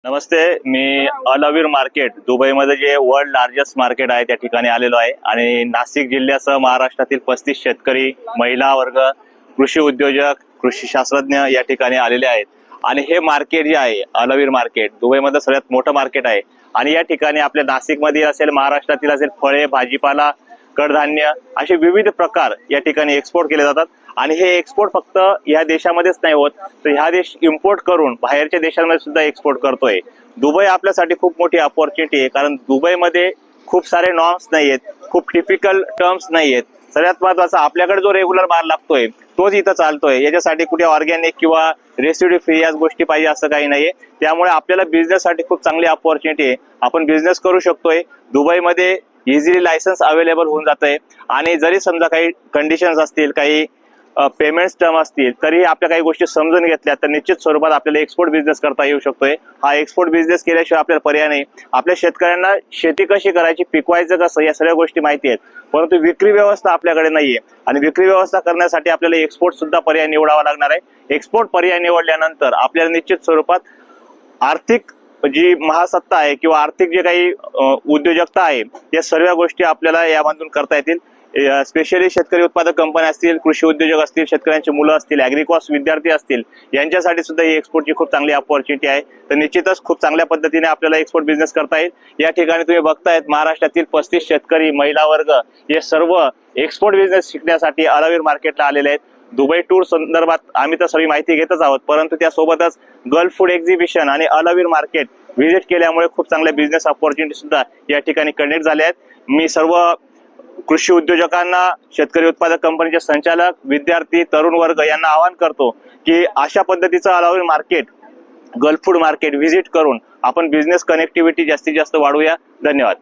नमस्ते, मी अलावीर market दुबईमध्ये जे world largest market आहे त्या ठिकाणी आलेलो आहे आणि नाशिक जिल्ह्यासह महाराष्ट्रातील 35 शेतकरी, महिला वर्ग, कृषी उद्योजक, कृषी शास्त्रज्ञ या ठिकाणी आलेले आहेत. आणि हे मार्केट जे आहे अलावीर मार्केट दुबईमध्ये सगळ्यात मोठं मार्केट आहे आणि या ठिकाणी आपल्या नाशिकमध्ये असेल, महाराष्ट्रातील असेल, फळे, भाजीपाला, कडधान्य असे विविध प्रकार या ठिकाणी एक्सपोर्ट केले जातात. आणि हे एक्सपोर्ट फक्त या देशामध्येच नाही होत, तर ह्या देश इम्पोर्ट करून बाहेरच्या देशांमध्ये सुद्धा एक्सपोर्ट करतोय. दुबई आपल्यासाठी खूप मोठी अपॉर्च्युनिटी आहे, कारण दुबईमध्ये खूप सारे नॉर्म्स नाहीयेत, खूप टिपिकल टर्म्स नाहीयेत. सगळ्यात महत्त्वाचं, आपल्याकडे जो रेग्युलर माल लागतोय तोच इथं चालतोय. याच्यासाठी कुठे ऑर्गॅनिक किंवा रेसिड्यू फ्री याच गोष्टी पाहिजे असं काही नाहीये. त्यामुळे आपल्याला बिझनेससाठी खूप चांगली अपॉर्च्युनिटी आहे. आपण बिझनेस करू शकतोय. दुबईमध्ये इझिली लायसन्स अवेलेबल होऊन जातंय आणि जरी समजा काही कंडिशन्स असतील, काही पेमेंट्स टर्म असतील, तरी आपल्या काही गोष्टी समजून घेतल्या तर निश्चित स्वरूपात आपल्याला एक्सपोर्ट बिझनेस करता येऊ शकतोय. हा एक्सपोर्ट बिझनेस केल्याशिवाय आपल्याला पर्याय नाही. आपल्या शेतकऱ्यांना शेती कशी करायची, पिकवायचं कसं, या सगळ्या गोष्टी माहिती आहेत, परंतु विक्री व्यवस्था आपल्याकडे नाहीये. आणि विक्री व्यवस्था करण्यासाठी आपल्याला एक्सपोर्ट सुद्धा पर्याय निवडावा लागणार आहे. एक्सपोर्ट पर्याय निवडल्यानंतर आपल्याला निश्चित स्वरूपात आर्थिक जी महासत्ता आहे किंवा आर्थिक जे काही उद्योजकता आहे, या सर्व गोष्टी आपल्याला यामधून करता येतील. स्पेशली शेतकरी उत्पादक कंपन्या असतील, कृषी उद्योजक असतील, शेतकऱ्यांची मुलं असतील, ॲग्रिकॉस विद्यार्थी असतील, यांच्यासाठी सुद्धा ही एक्सपोर्टची खूप चांगली अपॉर्च्युनिटी आहे. तर निश्चितच खूप चांगल्या पद्धतीने आपल्याला एक्सपोर्ट बिझनेस करता येईल. या ठिकाणी तुम्ही बघतायत महाराष्ट्रातील 35 शेतकरी, महिला वर्ग हे सर्व एक्सपोर्ट बिझनेस शिकण्यासाठी अलावीर मार्केटला आलेले आहेत. दुबई टूर संदर्भात आम्ही तर सगळी माहिती घेतच आहोत, परंतु त्यासोबतच गल्फ फूड एक्झिबिशन आणि अलावीर मार्केट व्हिजिट केल्यामुळे खूप चांगल्या बिझनेस अपॉर्च्युनिटी सुद्धा या ठिकाणी कनेक्ट झाल्या आहेत. मी सर्व कृषी उद्योजकांना, शेतकरी उत्पादक कंपनीचे संचालक, विद्यार्थी, तरुण वर्ग यांना आवाहन करतो की अशा पद्धतीचं Al Aweer market, Gulf food market visit करून आपण बिझनेस कनेक्टिव्हिटी जास्तीत जास्त वाढवूया. धन्यवाद.